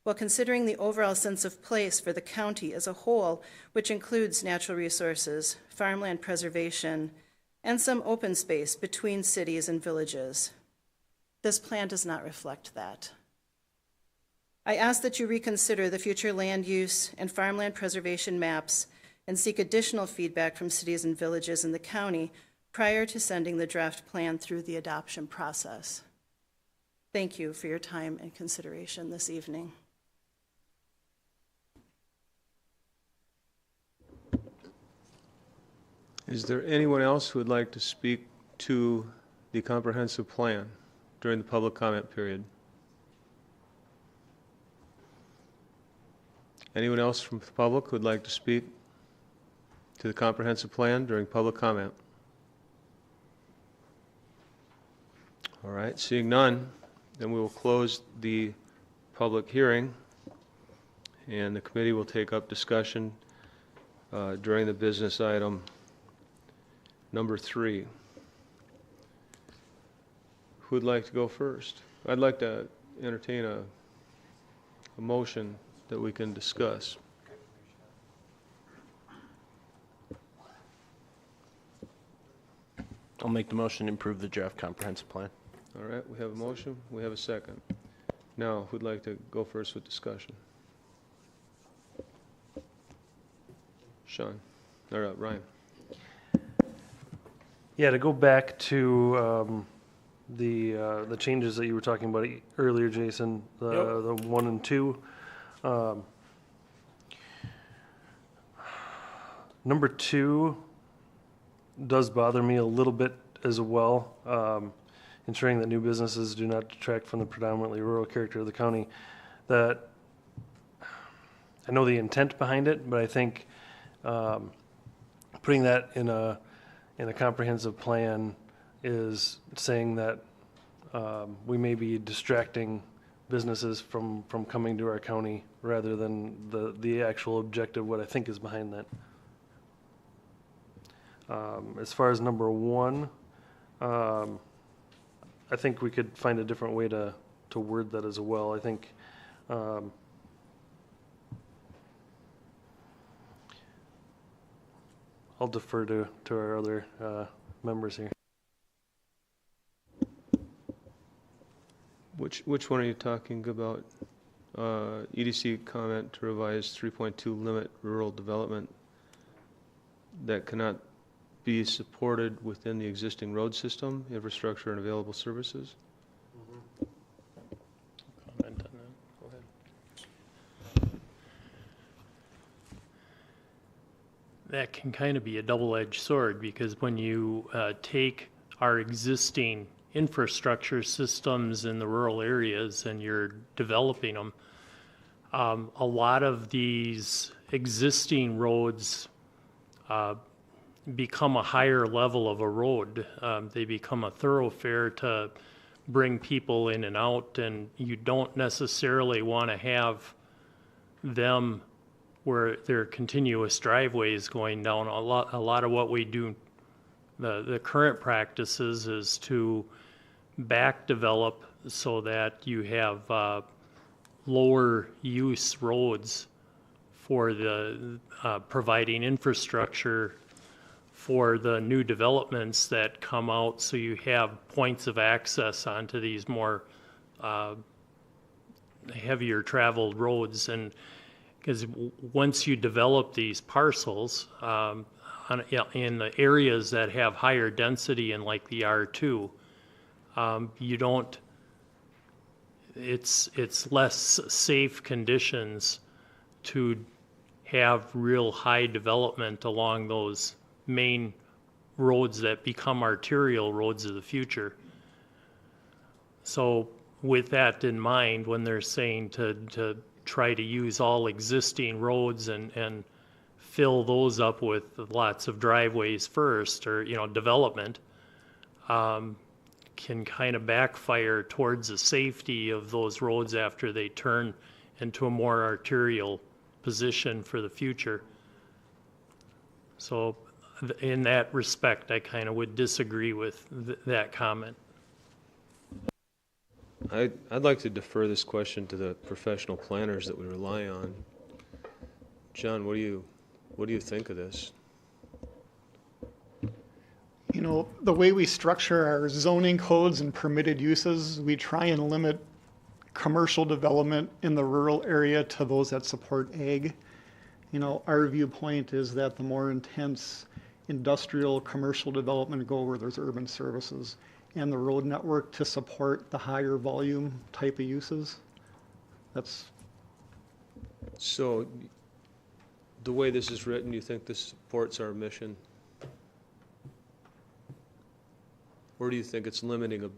while considering the overall sense of place for the county as a whole, which includes natural resources, farmland preservation, and some open space between cities and villages. This plan does not reflect that. I ask that you reconsider the future land use and farmland preservation maps and seek additional feedback from cities and villages in the county prior to sending the draft plan through the adoption process. Thank you for your time and consideration this evening. Is there anyone else who would like to speak to the comprehensive plan during the public comment period? Anyone else from the public who would like to speak to the comprehensive plan during public comment? All right, seeing none, then we will close the public hearing, and the committee will take up discussion during the business item number 3. Who would like to go first? I'd like to entertain a motion that we can discuss. I'll make the motion to improve the draft comprehensive plan. All right, we have a motion, we have a second. Now, who'd like to go first with discussion? Sean, or Ryan. Yeah, to go back to the changes that you were talking about earlier, Jason, the 1 and 2. Number 2 does bother me a little bit as well, ensuring that new businesses do not detract from the predominantly rural character of the county. That I know the intent behind it, but I think putting that in a comprehensive plan is saying that we may be distracting businesses from coming to our county rather than the actual objective, what I think is behind that. As far as number 1, I think we could find a different way to word that as well. I think I'll defer to our other members here. Which one are you talking about? EDC comment to revise 3.2 limit rural development that cannot be supported within the existing road system, infrastructure, and available services? Comment on that. Go ahead. That can kind of be a double-edged sword, because when you take our existing infrastructure systems in the rural areas and you're developing them, a lot of these existing roads become a higher level of a road. They become a thoroughfare to bring people in and out, and you don't necessarily want to have them where there are continuous driveways going down. A lot of what we do, the current practices is to back develop so that you have lower use roads for the providing infrastructure for the new developments that come out, so you have points of access onto these more heavier traveled roads. And because once you develop these parcels in the areas that have higher density in like the R2, you don't, it's less safe conditions to have real high development along those main roads that become arterial roads of the future. So with that in mind, when they're saying to try to use all existing roads and fill those up with lots of driveways first, or development, can kind of backfire towards the safety of those roads after they turn into a more arterial position for the future. So in that respect, I kind of would disagree with that comment. I'd like to defer this question to the professional planners that we rely on. John, what do you think of this? You know, the way we structure our zoning codes and permitted uses, we try and limit commercial development in the rural area to those that support ag. You know, our viewpoint is that the more intense industrial commercial development go where there's urban services, and the road network to support the higher volume type of uses. That's So, the way this is written, you think this supports our mission? Or do you think it's limiting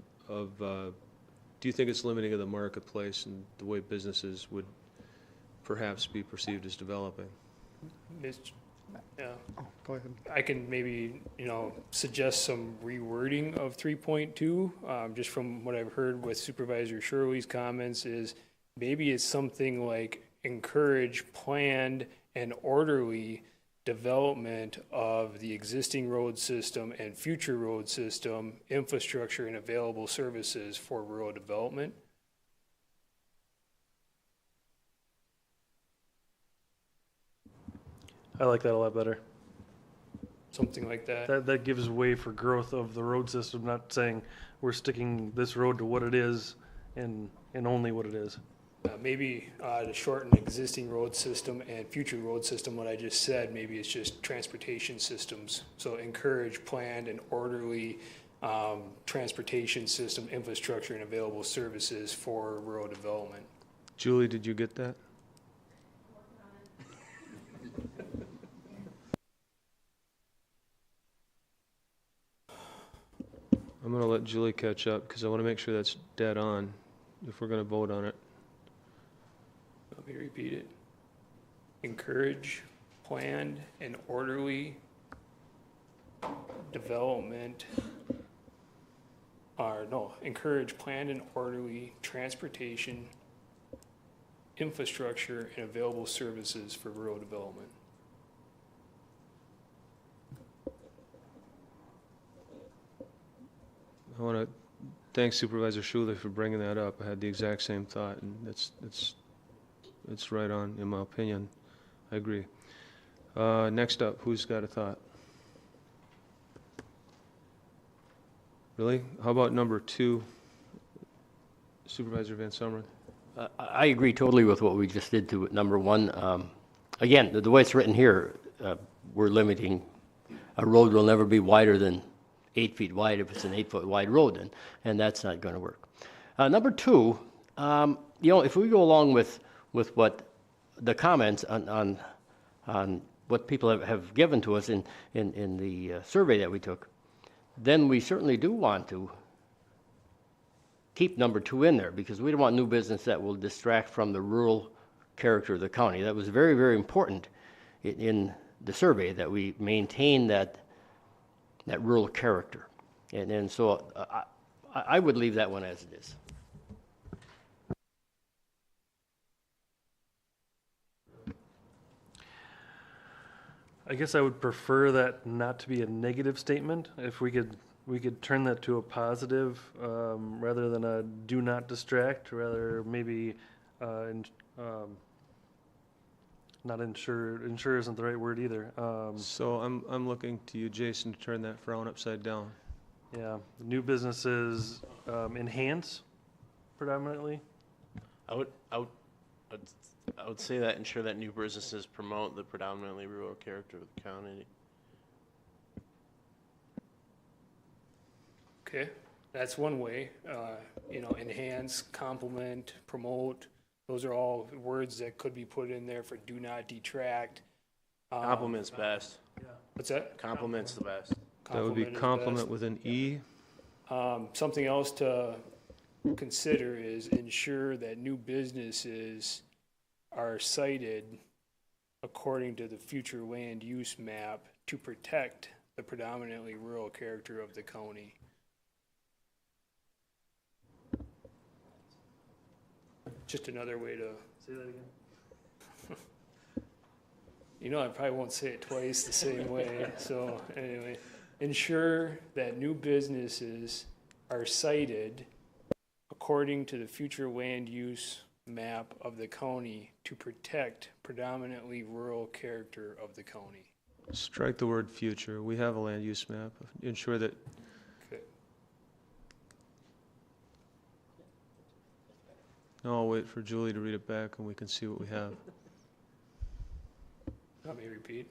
do you think it's limiting of the marketplace and the way businesses would perhaps be perceived as developing? Yeah. Oh, go ahead. I can maybe, suggest some rewording of 3.2, just from what I've heard with Supervisor Shirley's comments is maybe it's something like encourage planned and orderly development of the existing road system and future road system, infrastructure and available services for rural development. I like that a lot better. Something like that. That gives way for growth of the road system, not saying we're sticking this road to what it is and only what it is. Maybe to shorten existing road system and future road system, what I just said, maybe it's just transportation systems. So encourage planned and orderly transportation system, infrastructure, and available services for rural development. Julie, did you get that? I'm going to let Julie catch up because I want to make sure that's dead on if we're going to vote on it. Let me repeat it. Encourage planned and orderly development, encourage planned and orderly transportation, infrastructure, and available services for rural development. I want to thank Supervisor Schuler for bringing that up. I had the exact same thought, and it's right on, in my opinion. I agree. Next up, who's got a thought? Really? How about number 2, Supervisor Van Someren? I agree totally with what we just did to number 1. Again, the way it's written here, we're limiting, a road will never be wider than 8 feet wide if it's an 8-foot wide road, and that's not going to work. Number 2, if we go along with what the comments on what people have given to us in the survey that we took, then we certainly do want to keep number 2 in there because we don't want new business that will distract from the rural character of the county. That was very, very important in the survey that we maintain that rural character. And so I would leave that one as it is. I guess I would prefer that not to be a negative statement. If we could turn that to a positive, rather than a do not distract, rather maybe not ensure isn't the right word either. So I'm looking to you, Jason, to turn that frown upside down. Yeah, new businesses enhance predominantly. I would say that ensure that new businesses promote the predominantly rural character of the county. Okay, that's one way. Enhance, complement, promote. Those are all words that could be put in there for do not detract. Complement's best. What's that? Complement's the best. That would be complement with an E. Something else to consider is ensure that new businesses are cited according to the future land use map to protect the predominantly rural character of the county. Just another way to Say that again. You know, I probably won't say it twice the same way. So anyway, ensure that new businesses are cited according to the future land use map of the county to protect predominantly rural character of the county. Strike the word future. We have a land use map. Ensure that, Okay. no, I'll wait for Julie to read it back and we can see what we have. Let me repeat.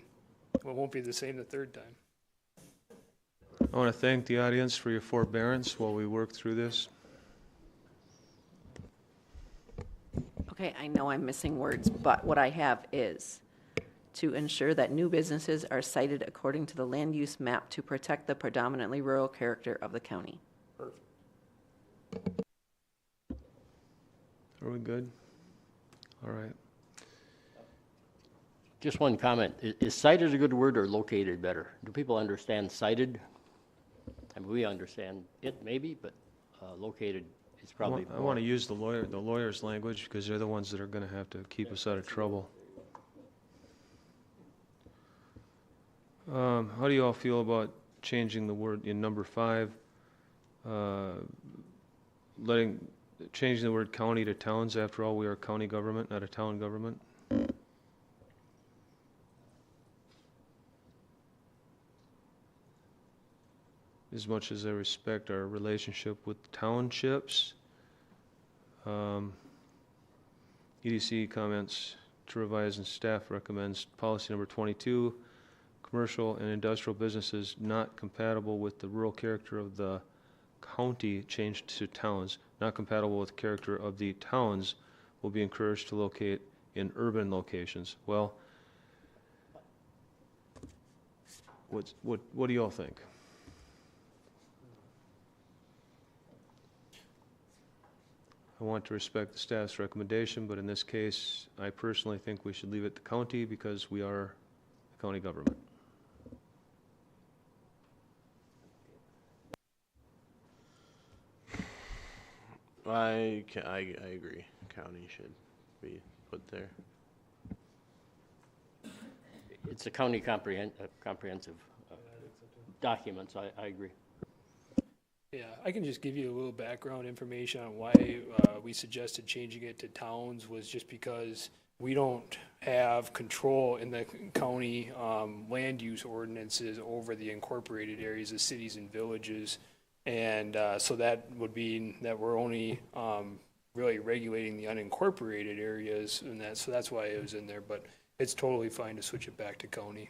Well, it won't be the same the third time. I want to thank the audience for your forbearance while we work through this. Okay, I know I'm missing words, but what I have is to ensure that new businesses are cited according to the land use map to protect the predominantly rural character of the county. Perfect. Are we good? All right. Just one comment. Is cited a good word or located better? Do people understand cited? I mean, we understand it maybe, but located is probably I want to use the lawyer's language because they're the ones that are going to have to keep us out of trouble. How do you all feel about changing the word in number 5, changing the word county to towns? After all, we are a county government, not a town government. As much as I respect our relationship with townships, EDC comments to revise and staff recommends policy number 22, commercial and industrial businesses not compatible with the rural character of the county changed to towns, not compatible with the character of the towns will be encouraged to locate in urban locations. Well, what do you all think? I want to respect the staff's recommendation, but in this case, I personally think we should leave it to county because we are a county government. I agree. County should be put there. It's a county comprehensive document, so I agree. Yeah, I can just give you a little background information on why we suggested changing it to towns was just because we don't have control in the county land use ordinances over the incorporated areas of cities and villages. And so that would mean that we're only really regulating the unincorporated areas, and so that's why it was in there, but it's totally fine to switch it back to county.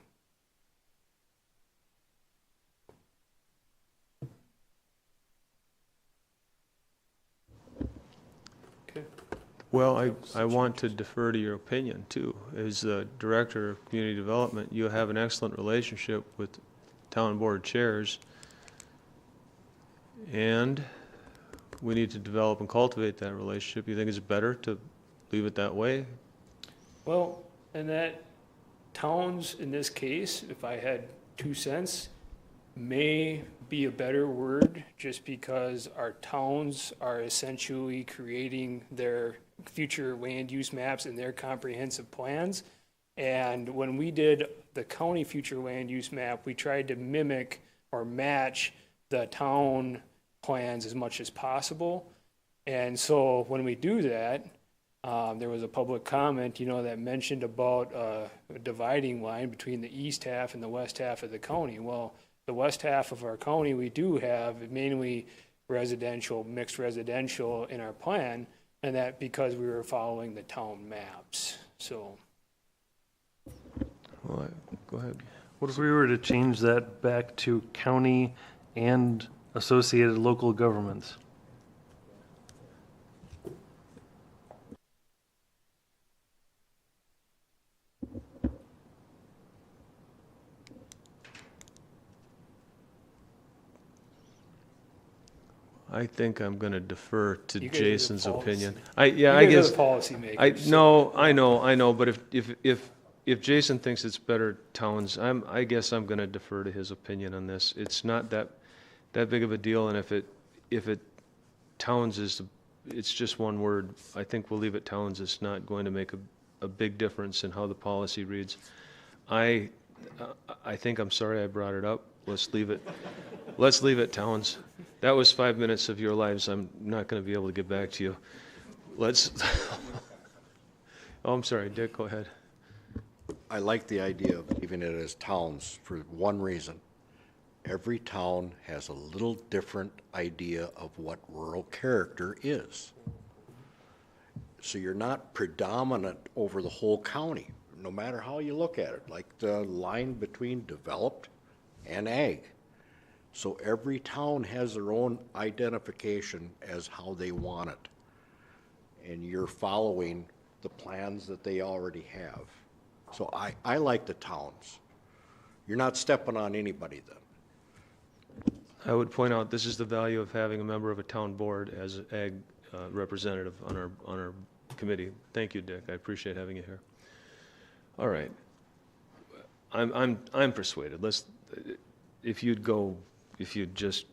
Well, I want to defer to your opinion too. As the Director of Community Development, you have an excellent relationship with town board chairs, and we need to develop and cultivate that relationship. You think it's better to leave it that way? Well, and that towns in this case, if I had 2 cents, may be a better word just because our towns are essentially creating their future land use maps and their comprehensive plans. And when we did the county future land use map, we tried to mimic or match the town plans as much as possible. And so when we do that, there was a public comment, that mentioned about a dividing line between the east half and the west half of the county. Well, the west half of our county, we do have mainly residential, mixed residential in our plan, and that because we were following the town maps, so. Well, go ahead. What if we were to change that back to county and associated local governments? I think I'm going to defer to You guys are the Jason's opinion. policy- Yeah, I you guys are guess. the policymakers, I so- know, but if Jason thinks it's better towns, I guess I'm going to defer to his opinion on this. It's not that big of a deal, and if it towns it's just one word. I think we'll leave it towns. It's not going to make a big difference in how the policy reads. I think I'm sorry I brought it up. Let's leave it. Let's leave it, Towns. That was 5 minutes of your lives. I'm not going to be able to get back to you. Let's. Oh, I'm sorry, Dick. Go ahead. I like the idea of leaving it as towns for one reason. Every town has a little different idea of what rural character is. So you're not predominant over the whole county, no matter how you look at it, like the line between developed and ag. So every town has their own identification as how they want it. And you're following the plans that they already have. So I like the towns. You're not stepping on anybody then. I would point out this is the value of having a member of a town board as an ag representative on our committee. Thank you, Dick. I appreciate having you here. All right. I'm persuaded. If you'd just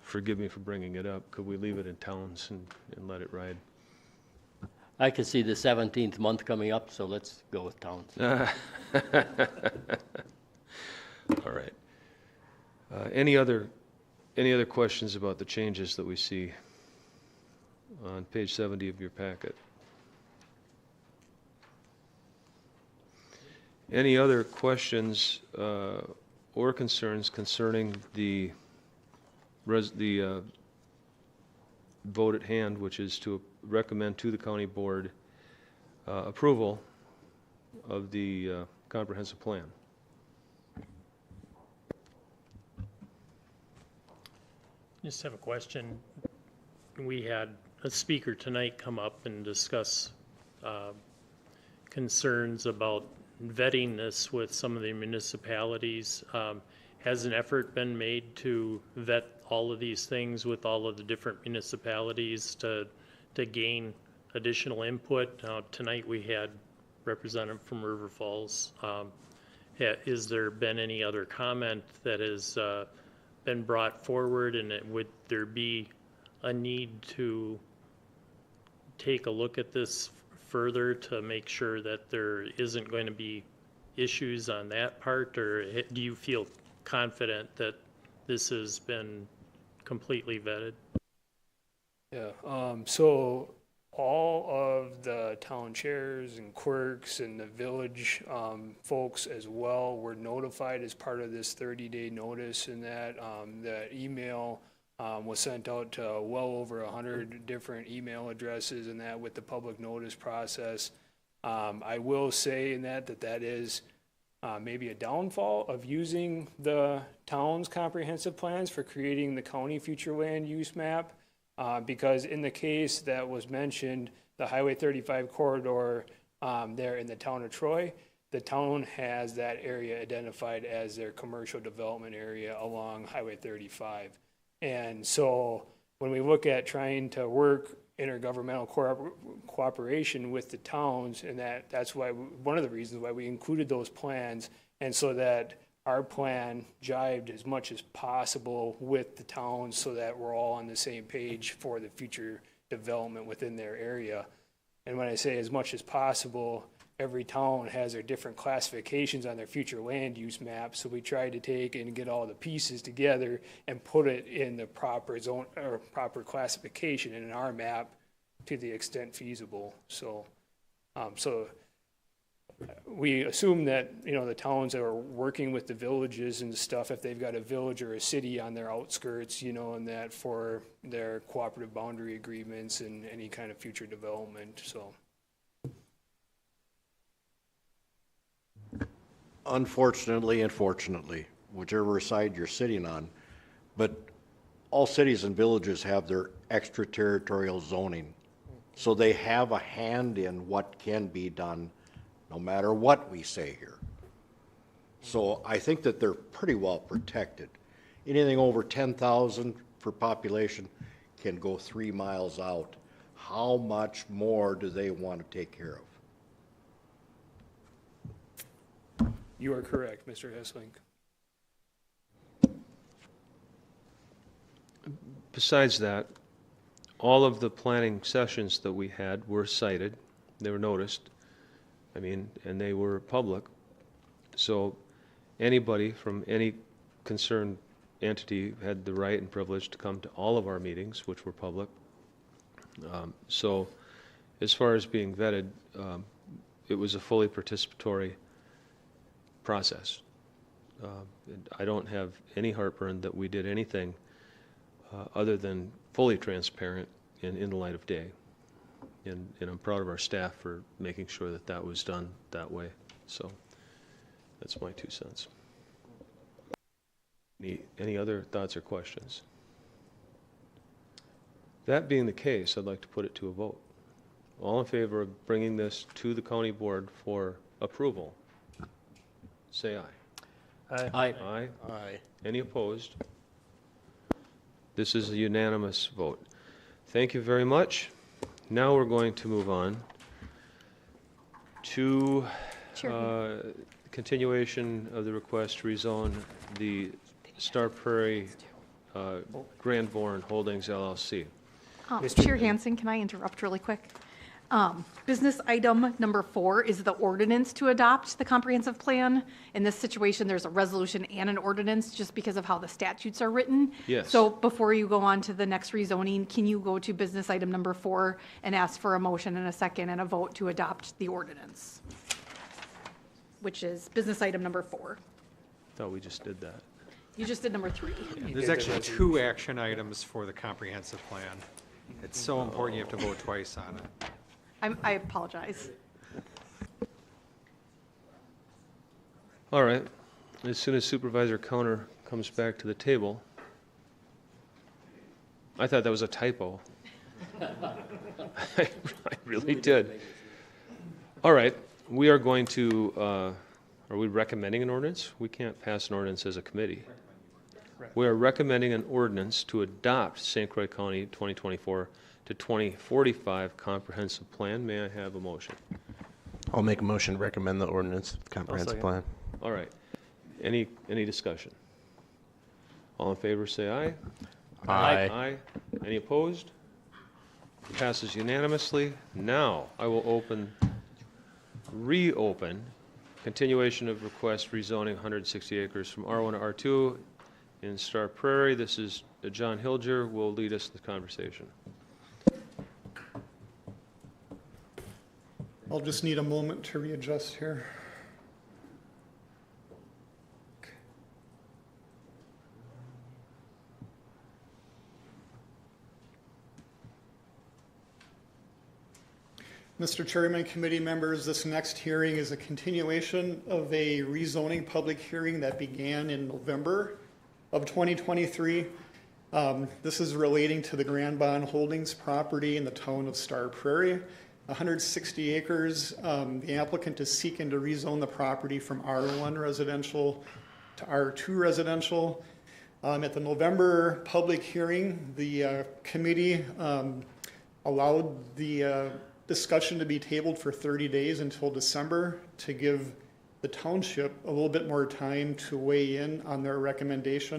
forgive me for bringing it up, could we leave it in towns and let it ride? I can see the 17th month coming up, so let's go with towns. All right. Any other questions about the changes that we see on page 70 of your packet? Any other questions or concerns concerning the vote at hand, which is to recommend to the county board approval of the comprehensive plan? Just have a question. We had a speaker tonight come up and discuss concerns about vetting this with some of the municipalities. Has an effort been made to vet all of these things with all of the different municipalities to gain additional input? Tonight we had representative from River Falls. Is there been any other comment that has been brought forward, and would there be a need to take a look at this further to make sure that there isn't going to be issues on that part, or do you feel confident that this has been completely vetted? Yeah, so all of the town chairs and clerks and the village folks as well were notified as part of this 30-day notice, and that the email was sent out to well over 100 different email addresses, and that with the public notice process. I will say in that is maybe a downfall of using the town's comprehensive plans for creating the county future land use map, because in the case that was mentioned, the Highway 35 corridor there in the town of Troy, the town has that area identified as their commercial development area along Highway 35. And so when we look at trying to work intergovernmental cooperation with the towns, and that's why one of the reasons why we included those plans, and so that our plan jived as much as possible with the towns so that we're all on the same page for the future development within their area. And when I say as much as possible, every town has their different classifications on their future land use map, so we tried to take and get all the pieces together and put it in the proper zone or proper classification in our map to the extent feasible. So we assume that, you know, the towns that are working with the villages and stuff, if they've got a village or a city on their outskirts, you know, and that for their cooperative boundary agreements and any kind of future development, so. Unfortunately and fortunately, whichever side you're sitting on, but all cities and villages have their extraterritorial zoning. So they have a hand in what can be done no matter what we say here. So I think that they're pretty well protected. Anything over 10,000 for population can go 3 miles out. How much more do they want to take care of? You are correct, Mr. Hessling. Besides that, all of the planning sessions that we had were cited. They were noticed. I mean, and they were public. So anybody from any concerned entity had the right and privilege to come to all of our meetings, which were public. So as far as being vetted, it was a fully participatory process. And I don't have any heartburn that we did anything other than fully transparent and in the light of day. And I'm proud of our staff for making sure that that was done that way. So that's my 2 cents. Any other thoughts or questions? That being the case, I'd like to put it to a vote. All in favor of bringing this to the county board for approval, say aye. Aye. Aye. Aye. Aye. Any opposed? This is a unanimous vote. Thank you very much. Now we're going to move on to continuation of the request to rezone the Star Prairie Grand Bourne Holdings LLC. Chair Hansen, can I interrupt really quick? Business item number 4 is the ordinance to adopt the comprehensive plan. In this situation, there's a resolution and an ordinance just because of how the statutes are written. Yes. So before you go on to the next rezoning, can you go to business item number 4 and ask for a motion and a second and a vote to adopt the ordinance? Which is business item number 4. Thought we just did that. You just did number 3. There's actually 2 action items for the comprehensive plan. It's so important you have to vote twice on it. I apologize. All right. As soon as Supervisor Counter comes back to the table, I thought that was a typo. I really did. All right. We are going to, are we recommending an ordinance? We can't pass an ordinance as a committee. We are recommending an ordinance to adopt St. Croix County 2024 to 2045 comprehensive plan. May I have a motion? I'll make a motion to recommend the ordinance comprehensive second. plan. All right. Any discussion? All in favor, say aye. Aye. Aye. Any opposed? Passes unanimously. Now, I will reopen continuation of request rezoning 160 acres from R1 to R2 in Star Prairie. This is John Hilger will lead us in the conversation. I'll just need a moment to readjust here. Mr. Chairman, committee members, this next hearing is a continuation of a rezoning public hearing that began in November of 2023. This is relating to the Grand Bond Holdings property in the town of Star Prairie. 160 acres. The applicant is seeking to rezone the property from R1 residential to R2 residential. At the November public hearing, the committee allowed the discussion to be tabled for 30 days until December to give the township a little bit more time to weigh in on their recommendation